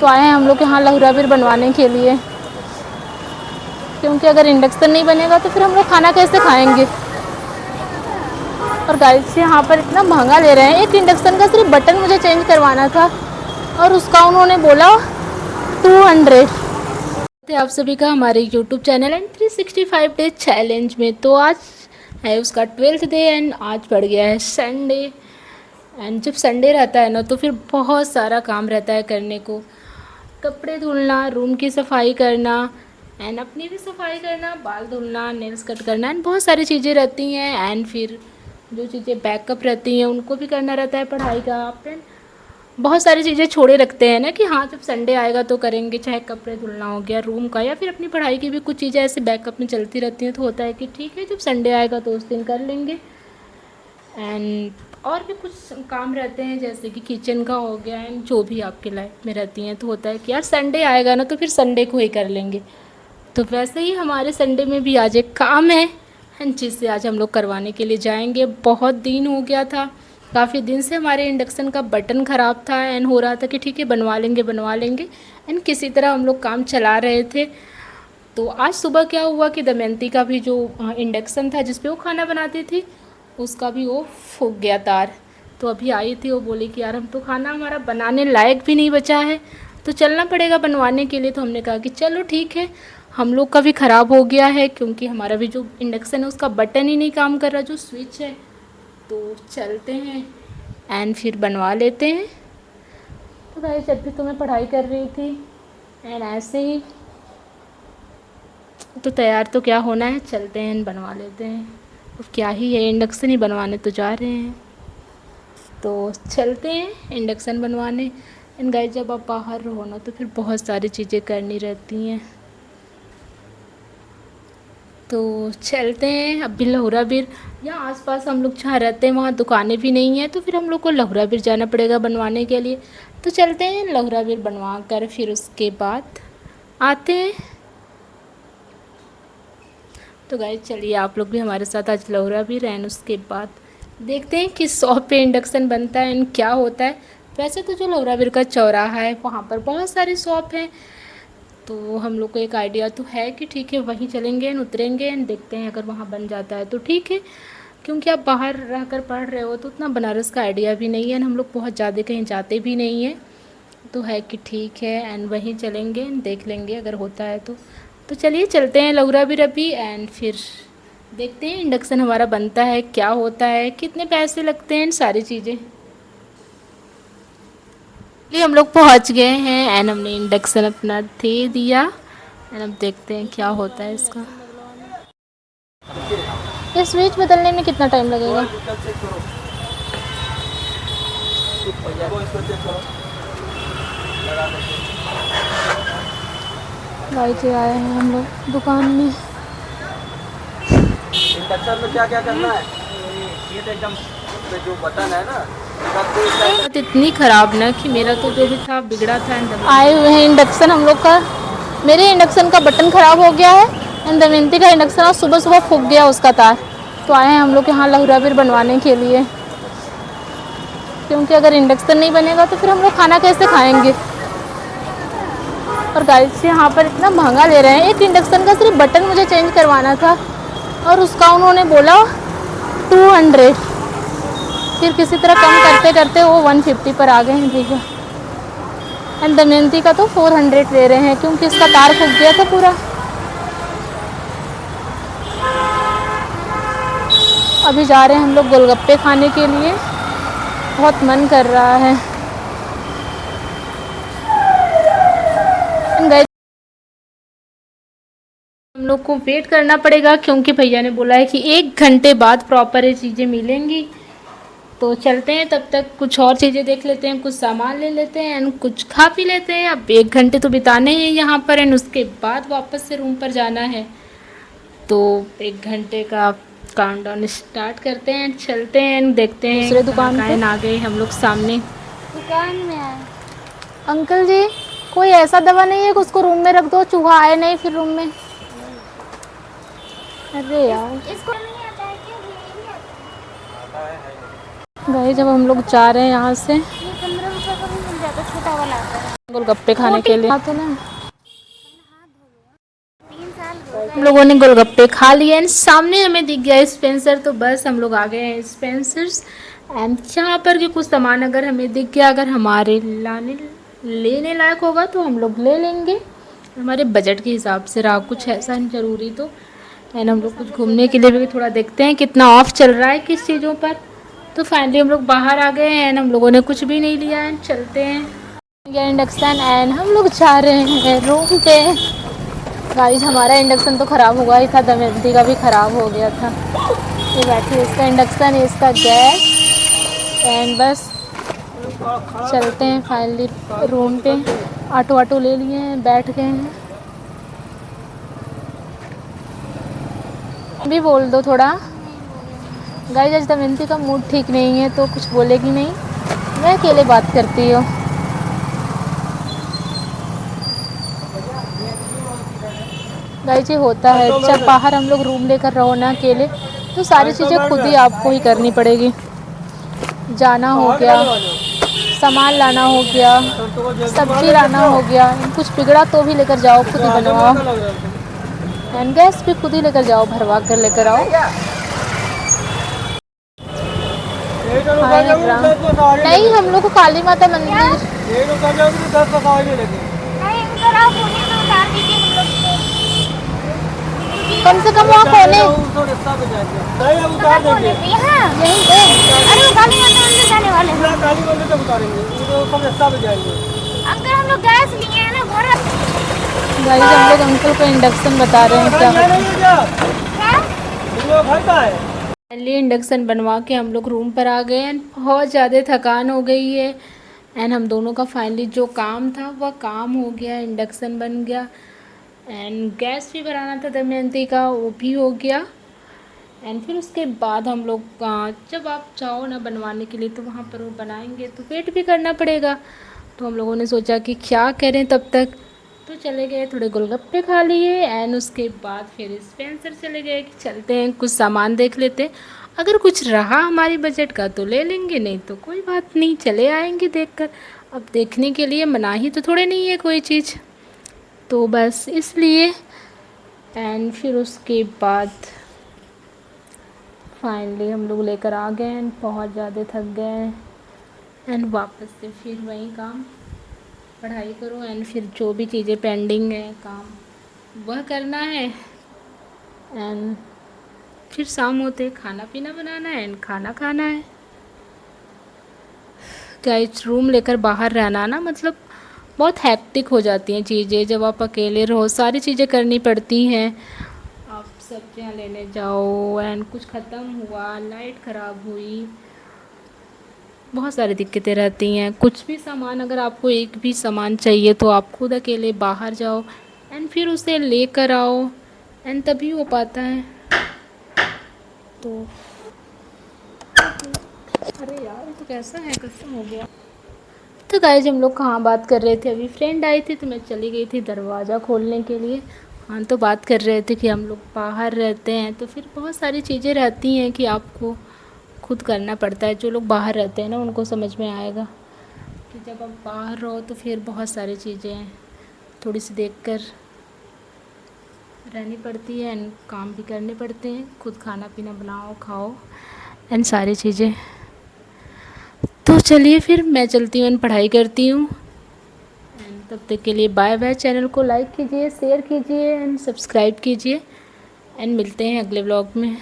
तो आए हैं हम लोग यहाँ लहुराबिर बनवाने के लिए, क्योंकि अगर इंडक्शन नहीं बनेगा तो फिर हम लोग खाना कैसे खाएंगे। और गाइस यहाँ पर इतना महंगा ले रहे हैं, एक इंडक्शन का सिर्फ बटन मुझे चेंज करवाना था और उसका उन्होंने बोला 200। आप सभी का हमारे YouTube channel and 365 days challenge में। तो आज है उसका 12th डे एंड आज पड़ गया है संडे। एंड जब संडे रहता है ना तो फिर बहुत सारा काम रहता है करने को, कपड़े धुलना, रूम की सफाई करना एंड अपनी भी सफाई करना, बाल धुलना, नेल्स कट करना एंड बहुत सारी चीज़ें रहती हैं। एंड फिर जो चीज़ें बैकअप रहती हैं उनको भी करना रहता है, पढ़ाई का फिर बहुत सारी चीज़ें छोड़े रखते हैं ना कि हाँ जब संडे आएगा तो करेंगे, चाहे कपड़े धुलना हो गया, रूम का, या फिर अपनी पढ़ाई की भी कुछ चीज़ें ऐसे बैकअप में चलती रहती हैं। तो होता है कि ठीक है जब संडे आएगा तो उस दिन कर लेंगे। एंड और भी कुछ काम रहते हैं जैसे कि किचन का हो गया एंड जो भी आपके लाइफ में रहती हैं। तो होता है कि यार संडे आएगा ना तो फिर संडे को ही कर लेंगे। तो वैसे ही हमारे संडे में भी आज एक काम है एंड जिससे आज हम लोग करवाने के लिए जाएंगे। बहुत दिन हो गया था, काफ़ी दिन से हमारे इंडक्शन का बटन ख़राब था एंड हो रहा था कि ठीक है बनवा लेंगे एंड किसी तरह हम लोग काम चला रहे थे। तो आज सुबह क्या हुआ कि दमयंती का भी जो इंडक्शन था जिस पे वो खाना बनाती थी उसका भी वो फूक गया तार। तो अभी आई थी, वो बोली कि यार हम तो खाना हमारा बनाने लायक भी नहीं बचा है तो चलना पड़ेगा बनवाने के लिए। तो हमने कहा कि चलो ठीक है, हम लोग का भी ख़राब हो गया है क्योंकि हमारा भी जो इंडक्शन है उसका बटन ही नहीं काम कर रहा, जो स्विच है। तो चलते हैं एंड फिर बनवा लेते हैं। तो भाई जब भी तो मैं पढ़ाई कर रही थी एंड ऐसे ही तो तैयार तो क्या होना है, चलते हैं बनवा लेते हैं। अब क्या ही है, इंडक्शन ही बनवाने तो जा रहे हैं। तो चलते हैं इंडक्शन बनवाने। एंड गाइस जब आप बाहर रहो ना तो फिर बहुत सारी चीज़ें करनी रहती हैं। तो चलते हैं अभी लहुराबिर। यहाँ आसपास हम लोग जहाँ रहते हैं वहाँ दुकानें भी नहीं हैं तो फिर हम लोग को लहुराबिर जाना पड़ेगा बनवाने के लिए। तो चलते हैं लहुराबिर बनवा कर फिर उसके बाद आते हैं। तो गाइस चलिए आप लोग भी हमारे साथ आज लहुराबिर एंड उसके बाद देखते हैं किस शॉप पे इंडक्शन बनता है एंड क्या होता है। वैसे तो जो लहुराबिर का चौराहा है वहाँ पर बहुत सारी शॉप हैं, तो हम लोग को एक आइडिया तो है कि ठीक है वहीं चलेंगे एंड उतरेंगे एंड देखते हैं अगर वहाँ बन जाता है तो ठीक है। क्योंकि आप बाहर रहकर पढ़ रहे हो तो उतना बनारस का आइडिया भी नहीं है एंड हम लोग बहुत ज़्यादा कहीं जाते भी नहीं हैं। तो है कि ठीक है एंड वहीं चलेंगे एंड देख लेंगे अगर होता है तो चलिए चलते हैं लहुराबिर अभी एंड फिर देखते हैं इंडक्शन हमारा बनता है, क्या होता है, कितने पैसे लगते हैं, सारी चीज़ें। ये हम लोग पहुंच गए हैं एंड हमने इंडक्शन अपना दे दिया एंड अब देखते हैं क्या होता है इसका। ये स्विच बदलने में कितना टाइम लगेगा? भाई जी आए हैं हम लोग दुकान में। इंडक्शन में क्या क्या करना है, ये तो एकदम जो बटन है ना बात इतनी ख़राब ना कि मेरा तो जो भी था बिगड़ा था। आए हुए हैं इंडक्शन हम लोग का, मेरे इंडक्शन का बटन ख़राब हो गया है एंड दमयंती का इंडक्शन आज सुबह सुबह फूक गया उसका तार। तो आए हैं हम लोग यहाँ लहुराबिर बनवाने के लिए, क्योंकि अगर इंडक्शन नहीं बनेगा तो फिर हम लोग खाना कैसे खाएंगे। और गाइस यहाँ पर इतना महंगा ले रहे हैं, एक इंडक्शन का सिर्फ बटन मुझे चेंज करवाना था और उसका उन्होंने बोला 200। फिर किसी तरह कम करते करते वो 150 पर आ गए हैं भैया। एंड दमयंती का तो 400 ले रहे हैं क्योंकि इसका तार फूक गया था पूरा। अभी जा रहे हैं हम लोग गोलगप्पे खाने के लिए, बहुत मन कर रहा है। हम लोग को वेट करना पड़ेगा क्योंकि भैया ने बोला है कि 1 घंटे बाद प्रॉपर ये चीज़ें मिलेंगी। तो चलते हैं, तब तक कुछ और चीज़ें देख लेते हैं, कुछ सामान ले लेते हैं एंड कुछ खा पी लेते हैं। अब 1 घंटे तो बिताने हैं यहाँ पर एंड उसके बाद वापस से रूम पर जाना है। तो 1 घंटे का काउंटडाउन स्टार्ट करते हैं, चलते हैं, देखते हैं। दूसरे दुकान पे आ गए हम लोग, सामने दुकान में आए। अंकल जी कोई ऐसा दवा नहीं है कि उसको रूम में रख दो, चूहा आए नहीं फिर रूम में। अरे यार इसको नहीं आता है क्या? भाई जब हम लोग जा रहे हैं यहाँ से, ये 15 रुपये का भी मिल जाता है, छोटा वाला आता है। गोलगप्पे खाने के लिए तो ना 3 साल हो हम लोगों ने गोलगप्पे खा लिए एंड सामने हमें दिख गया स्पेंसर, तो बस हम लोग आ गए हैं स्पेंसर्स। एंड यहाँ पर के कुछ सामान अगर हमें दिख गया, अगर हमारे लेने लायक होगा तो हम लोग ले लेंगे, हमारे बजट के हिसाब से रहा, कुछ ऐसा नहीं ज़रूरी तो। एंड हम लोग कुछ घूमने के लिए भी थोड़ा देखते हैं कितना ऑफ चल रहा है किस चीज़ों पर। तो फाइनली हम लोग बाहर आ गए हैं एंड हम लोगों ने कुछ भी नहीं लिया एंड चलते हैं इंडक्शन। एंड हम लोग जा रहे हैं रूम पे। गाइस हमारा इंडक्शन तो ख़राब हुआ ही था, दमयंती का भी ख़राब हो गया था। ये बैठी इसका इंडक्शन है, इसका गैस। एंड बस चलते हैं फाइनली रूम पे। ऑटो वाटो ले लिए हैं, बैठ गए हैं। भी बोल दो थोड़ा। गाइस आज दमयंती का मूड ठीक नहीं है तो कुछ बोलेगी नहीं, मैं अकेले बात करती हूँ। गाइस ये होता है जब बाहर हम लोग रूम लेकर रहो ना अकेले, तो सारी चीज़ें खुद ही आपको ही करनी पड़ेगी। जाना हो गया, सामान लाना हो गया, सब्जी लाना हो गया, कुछ बिगड़ा तो भी लेकर जाओ, खुद ही बनवाओ। एंड गैस भी खुद ही लेकर जाओ, भरवा कर लेकर आओ। नहीं हम लोग को काली माता मंदिर नहीं उधर आप पुणे में उतार दीजिए हम लोग को। कम से कम वहाँ कोने कहाँ कोने पे? यहाँ यहीं पे। अरे वो काली माता मंदिर जाने वाले हैं। अंकल हम लोग गैस लिए हैं ना भरा। गाइस हम लोग अंकल को इंडक्शन बता रहे हैं क्या फाइनली इंडक्शन बनवा के हम लोग रूम पर आ गए एंड बहुत ज़्यादा थकान हो गई है। एंड हम दोनों का फाइनली जो काम था वह काम हो गया, इंडक्शन बन गया। एंड गैस भी भराना था दमयंती का, वो भी हो गया। एंड फिर उसके बाद हम लोग जब आप चाहो ना बनवाने के लिए तो वहाँ पर वो बनाएंगे, तो वेट भी करना पड़ेगा। तो हम लोगों ने सोचा कि क्या करें तब तक, तो चले गए थोड़े गोलगप्पे खा लिए। एंड उसके बाद फिर स्पेंसर चले गए कि चलते हैं कुछ सामान देख लेते, अगर कुछ रहा हमारी बजट का तो ले लेंगे, नहीं तो कोई बात नहीं, चले आएंगे देखकर। अब देखने के लिए मनाही तो थोड़े नहीं है कोई चीज़, तो बस इसलिए। एंड फिर उसके बाद फाइनली हम लोग लेकर आ गए एंड बहुत ज़्यादा थक गए। एंड वापस से फिर वही काम, पढ़ाई करो एंड फिर जो भी चीज़ें पेंडिंग है काम वह करना है। एंड फिर शाम होते खाना पीना बनाना है एंड खाना खाना है। गाइस रूम लेकर बाहर रहना ना मतलब बहुत हैक्टिक हो जाती हैं चीज़ें, जब आप अकेले रहो सारी चीज़ें करनी पड़ती हैं। आप सब्जियां लेने जाओ एंड कुछ ख़त्म हुआ, लाइट ख़राब हुई, बहुत सारी दिक्कतें रहती हैं। कुछ भी सामान अगर आपको एक भी सामान चाहिए तो आप खुद अकेले बाहर जाओ एंड फिर उसे लेकर आओ एंड तभी हो पाता है। तो अरे यार ये तो कैसा है, कसम हो गया। तो गाइस हम लोग कहाँ बात कर रहे थे, अभी फ्रेंड आई थी तो मैं चली गई थी दरवाज़ा खोलने के लिए। हाँ तो बात कर रहे थे कि हम लोग बाहर रहते हैं तो फिर बहुत सारी चीज़ें रहती हैं कि आपको खुद करना पड़ता है। जो लोग बाहर रहते हैं ना उनको समझ में आएगा कि जब आप बाहर रहो तो फिर बहुत सारी चीज़ें थोड़ी सी देखकर रहनी पड़ती है एंड काम भी करने पड़ते हैं, खुद खाना पीना बनाओ खाओ एंड सारी चीज़ें। तो चलिए फिर मैं चलती हूँ एंड पढ़ाई करती हूँ। एंड तब तक के लिए बाय बाय। चैनल को लाइक कीजिए, शेयर कीजिए एंड सब्सक्राइब कीजिए एंड मिलते हैं अगले व्लॉग में।